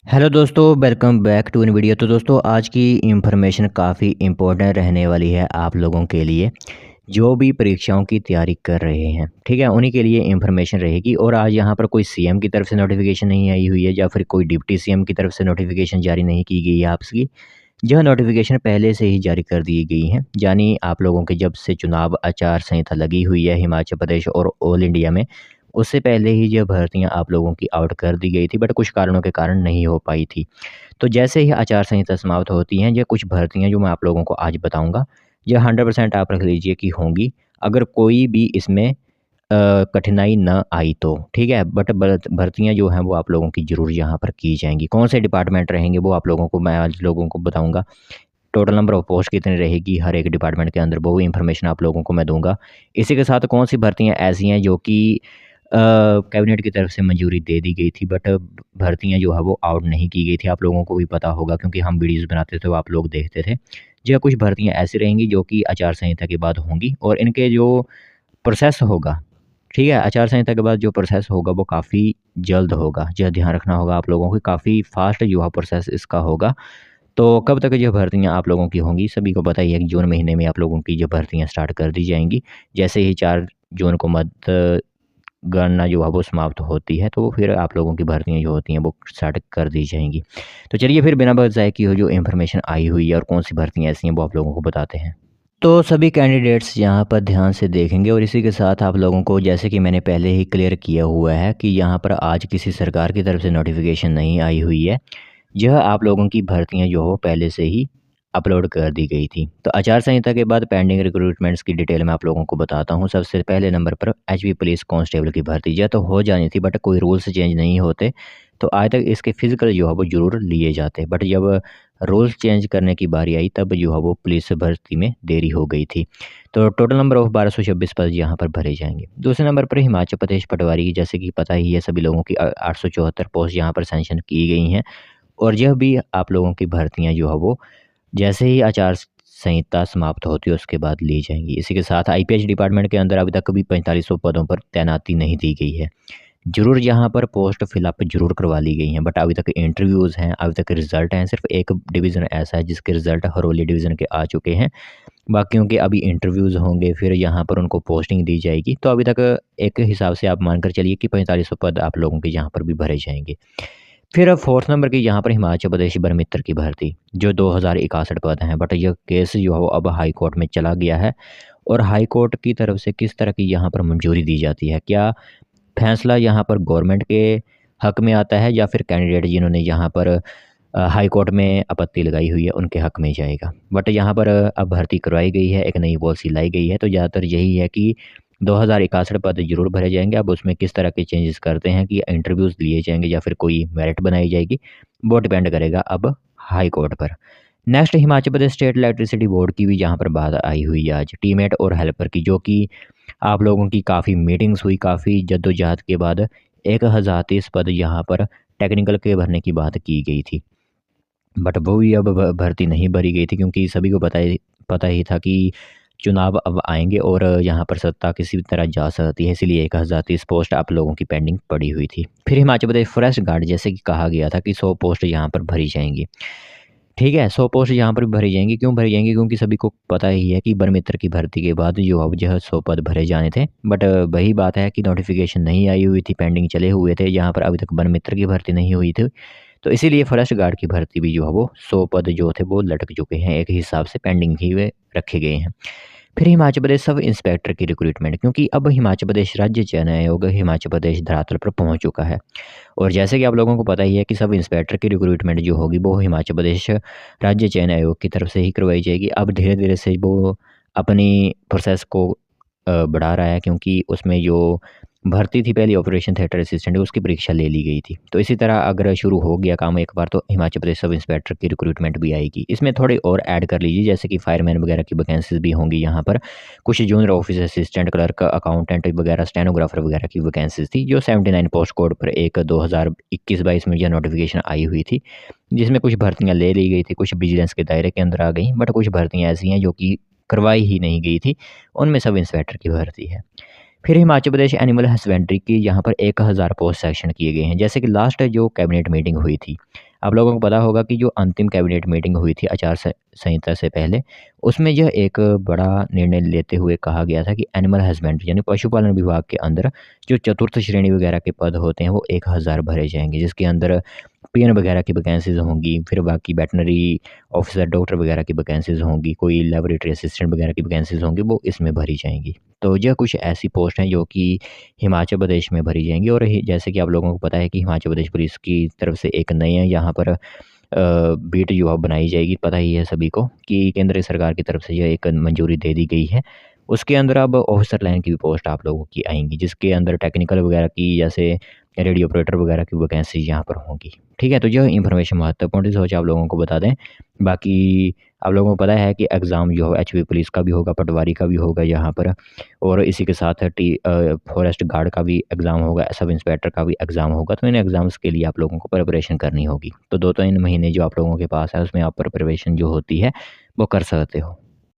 Hello दोस्तों, welcome back to in video. तो दोस्तों, आज की इंफॉर्मेशन काफ़ी इम्पोर्टेंट रहने वाली है आप लोगों के लिए जो भी परीक्षाओं की तैयारी कर रहे हैं। ठीक है, उन्हीं के लिए इंफॉर्मेशन रहेगी। और आज यहाँ पर कोई सीएम की तरफ से नोटिफिकेशन नहीं आई हुई है या फिर कोई डिप्टी सीएम की तरफ से नोटिफिकेशन जारी नहीं की गई है आपकी। यह नोटिफिकेशन पहले से ही जारी कर दी गई हैं, यानी आप लोगों के जब से चुनाव आचार संहिता लगी हुई है हिमाचल प्रदेश और ऑल इंडिया में, उससे पहले ही यह भर्तियां आप लोगों की आउट कर दी गई थी, बट कुछ कारणों के कारण नहीं हो पाई थी। तो जैसे ही आचार संहिता समाप्त होती हैं, ये कुछ भर्तियां जो मैं आप लोगों को आज बताऊंगा, यह 100% आप रख लीजिए कि होंगी, अगर कोई भी इसमें कठिनाई ना आई तो। ठीक है, बट भर्तियां जो हैं वो आप लोगों की ज़रूर यहाँ पर की जाएंगी। कौन से डिपार्टमेंट रहेंगे वो आप लोगों को मैं आज लोगों को बताऊंगा। टोटल नंबर ऑफ पोस्ट कितनी रहेगी हर एक डिपार्टमेंट के अंदर, वो इन्फॉर्मेशन आप लोगों को मैं दूंगा। इसी के साथ कौन सी भर्तियां ऐसी हैं जो कि कैबिनेट की तरफ से मंजूरी दे दी गई थी, बट भर्तियां जो है वो आउट नहीं की गई थी। आप लोगों को भी पता होगा क्योंकि हम वीडियोस बनाते थे, तो आप लोग देखते थे। जो कुछ भर्तियां ऐसी रहेंगी जो कि आचार संहिता के बाद होंगी, और इनके जो प्रोसेस होगा, ठीक है, आचार संहिता के बाद जो प्रोसेस होगा वो काफ़ी जल्द होगा। यह ध्यान रखना होगा आप लोगों को, काफ़ी फास्ट जो है प्रोसेस इसका होगा। तो कब तक जो भर्तियां आप लोगों की होंगी, सभी को पता ही है कि जून महीने में आप लोगों की जो भर्तियां स्टार्ट कर दी जाएंगी। जैसे ही 4 जून को गणना जो है वो समाप्त होती है, तो फिर आप लोगों की भर्तियां जो होती हैं वो स्टार्ट कर दी जाएंगी। तो चलिए फिर बिना बताए की हो जो इन्फॉर्मेशन आई हुई है और कौन सी भर्तियां ऐसी हैं वो आप लोगों को बताते हैं। तो सभी कैंडिडेट्स यहाँ पर ध्यान से देखेंगे, और इसी के साथ आप लोगों को, जैसे कि मैंने पहले ही क्लियर किया हुआ है कि यहाँ पर आज किसी सरकार की तरफ से नोटिफिकेशन नहीं आई हुई है। यह आप लोगों की भर्तियां जो हो पहले से ही अपलोड कर दी गई थी। तो आचार संहिता के बाद पेंडिंग रिक्रूटमेंट्स की डिटेल मैं आप लोगों को बताता हूँ। सबसे पहले नंबर पर एचपी पुलिस कांस्टेबल की भर्ती, यह तो हो जानी थी, बट कोई रूल्स चेंज नहीं होते, तो आज तक इसके फिजिकल जो है वो जरूर लिए जाते, बट जब रूल्स चेंज करने की बारी आई तब जो है वो पुलिस भर्ती में देरी हो गई थी। तो टोटल नंबर ऑफ 1226 पद यहाँ पर भरे जाएंगे। दूसरे नंबर पर हिमाचल प्रदेश पटवारी की, जैसे कि पता ही है सभी लोगों की, 874 पोस्ट यहाँ पर सेंशन की गई हैं। और यह भी आप लोगों की भर्तियां जो है वो जैसे ही आचार संहिता समाप्त होती है उसके बाद ली जाएंगी। इसी के साथ आईपीएच डिपार्टमेंट के अंदर अभी तक कभी 4500 पदों पर तैनाती नहीं दी गई है। जरूर यहाँ पर पोस्ट फिलअप जरूर करवा ली गई हैं, बट अभी तक इंटरव्यूज़ हैं, अभी तक रिजल्ट हैं। सिर्फ एक डिवीज़न ऐसा है जिसके रिजल्ट हरोली डिवीज़न के आ चुके हैं, बाकियों के अभी इंटरव्यूज़ होंगे, फिर यहाँ पर उनको पोस्टिंग दी जाएगी। तो अभी तक एक हिसाब से आप मानकर चलिए कि 4500 पद आप लोगों के यहाँ पर भी भरे जाएंगे। फिर अब फोर्थ नंबर की यहाँ पर हिमाचल प्रदेश वन मित्र की भर्ती, जो 2061 पद हैं, बट यह केस जो है वो अब हाई कोर्ट में चला गया है। और हाई कोर्ट की तरफ से किस तरह की यहाँ पर मंजूरी दी जाती है, क्या फैसला यहाँ पर गवर्नमेंट के हक में आता है या फिर कैंडिडेट जिन्होंने यहाँ पर हाई कोर्ट में आपत्ति लगाई हुई है उनके हक में जाएगा। बट यहाँ पर अब भर्ती करवाई गई है, एक नई पॉलिसी लाई गई है, तो ज़्यादातर यही है कि 2061 पद जरूर भरे जाएंगे। अब उसमें किस तरह के चेंजेस करते हैं कि इंटरव्यूज़ लिए जाएंगे या फिर कोई मेरिट बनाई जाएगी, वो डिपेंड करेगा अब हाई कोर्ट पर। Next, Himachal Pradesh state electricity board की भी यहाँ पर बात आई हुई है आज, टीमेट और हेल्पर की, जो कि आप लोगों की काफ़ी मीटिंग्स हुई, काफ़ी जद्दोजहद के बाद 1030 पद यहाँ पर टेक्निकल के भरने की बात की गई थी, बट वो भी अब भर्ती नहीं भरी गई थी, क्योंकि सभी को पता ही था कि चुनाव अब आएंगे और यहाँ पर सत्ता किसी भी तरह जा सकती है, इसलिए 1030 पोस्ट आप लोगों की पेंडिंग पड़ी हुई थी। फिर हिमाचल प्रदेश फॉरेस्ट गार्ड, जैसे कि कहा गया था कि 100 पोस्ट यहाँ पर भरी जाएंगी। ठीक है, 100 पोस्ट यहाँ पर भी भरी जाएंगी। क्यों भरी जाएंगी? क्योंकि सभी को पता ही है कि वन मित्र की भर्ती के बाद जो अब यह 100 पद भरे जाने थे, बट वही बात है कि नोटिफिकेशन नहीं आई हुई थी, पेंडिंग चले हुए थे, यहाँ पर अभी तक वन मित्र की भर्ती नहीं हुई थी। तो इसीलिए फॉरेस्ट गार्ड की भर्ती भी जो है वो 100 पद जो थे वो लटक चुके हैं, एक हिसाब से पेंडिंग ही वे रखे गए हैं। फिर हिमाचल प्रदेश सब इंस्पेक्टर की रिक्रूटमेंट, क्योंकि अब हिमाचल प्रदेश राज्य चयन आयोग हिमाचल प्रदेश धरातल पर पहुंच चुका है। और जैसे कि आप लोगों को पता ही है कि सब इंस्पेक्टर की रिक्रूटमेंट जो होगी वो हिमाचल प्रदेश राज्य चयन आयोग की तरफ से ही करवाई जाएगी। अब धीरे धीरे से वो अपनी प्रोसेस को बढ़ा रहा है, क्योंकि उसमें जो भर्ती थी पहली ऑपरेशन थिएटर असिस्टेंट, उसकी परीक्षा ले ली गई थी। तो इसी तरह अगर शुरू हो गया काम एक बार, तो हिमाचल प्रदेश सब इंस्पेक्टर की रिक्रूटमेंट भी आएगी। इसमें थोड़े और ऐड कर लीजिए, जैसे कि फायरमैन वगैरह की वैकेंसीज भी होंगी यहाँ पर, कुछ junior office assistant, clerk, accountant वगैरह, स्टेनोग्राफर वगैरह की वैकेंसीज थी, जो 79 पोस्ट कोड पर एक 2021-22 में यह नोटिफिकेशन आई हुई थी, जिसमें कुछ भर्तियाँ ले ली गई थी, कुछ विजिलेंस के दायरे के अंदर आ गई, बट कुछ भर्तियाँ ऐसी हैं जो कि करवाई ही नहीं गई थी, उनमें सब इंस्पेक्टर की भर्ती है। फिर हिमाचल प्रदेश एनिमल हस्बेंड्री की यहाँ पर 1000 पोस्ट सेक्शन किए गए हैं। जैसे कि लास्ट जो कैबिनेट मीटिंग हुई थी, आप लोगों को पता होगा कि जो अंतिम कैबिनेट मीटिंग हुई थी आचार संहिता से पहले, उसमें जो एक बड़ा निर्णय लेते हुए कहा गया था कि एनिमल हस्बेंड्री यानी पशुपालन विभाग के अंदर जो चतुर्थ श्रेणी वगैरह के पद होते हैं वो 1000 भरे जाएंगे, जिसके अंदर पीएन वगैरह की वैकेंसीज़ होंगी, फिर बाकी वेटनरी ऑफिसर, डॉक्टर वगैरह की वैकेंसीज़ होंगी, कोई लेबोरेटरी असिस्टेंट वगैरह की वैकेंसीज़ होंगी, वो इसमें भरी जाएंगी। तो यह कुछ ऐसी पोस्ट हैं जो कि हिमाचल प्रदेश में भरी जाएंगी। और जैसे कि आप लोगों को पता है कि हिमाचल प्रदेश पुलिस की तरफ से एक नए यहाँ पर बीट जॉब बनाई जाएगी। पता ही है सभी को कि केंद्र सरकार की तरफ से यह एक मंजूरी दे दी गई है। उसके अंदर अब ऑफिसर लाइन की भी पोस्ट आप लोगों की आएंगी, जिसके अंदर टेक्निकल वगैरह की, जैसे रेडियो ऑपरेटर वगैरह की वैकेंसी यहाँ पर होंगी। ठीक है, तो यह इन्फॉर्मेशन महत्वपूर्ण थी, सोचा आप लोगों को बता दें। बाकी आप लोगों को पता है कि एग्ज़ाम जो है एचवी पुलिस का भी होगा, पटवारी का भी होगा यहाँ पर, और इसी के साथ फॉरेस्ट गार्ड का भी एग्ज़ाम होगा, सब इंस्पेक्टर का भी एग्ज़ाम होगा। तो इन एग्ज़ाम्स के लिए आप लोगों को प्रिपरेशन करनी होगी। तो 2-3 महीने जो आप लोगों के पास है उसमें आप प्रिपरेशन जो होती है वो कर सकते हो।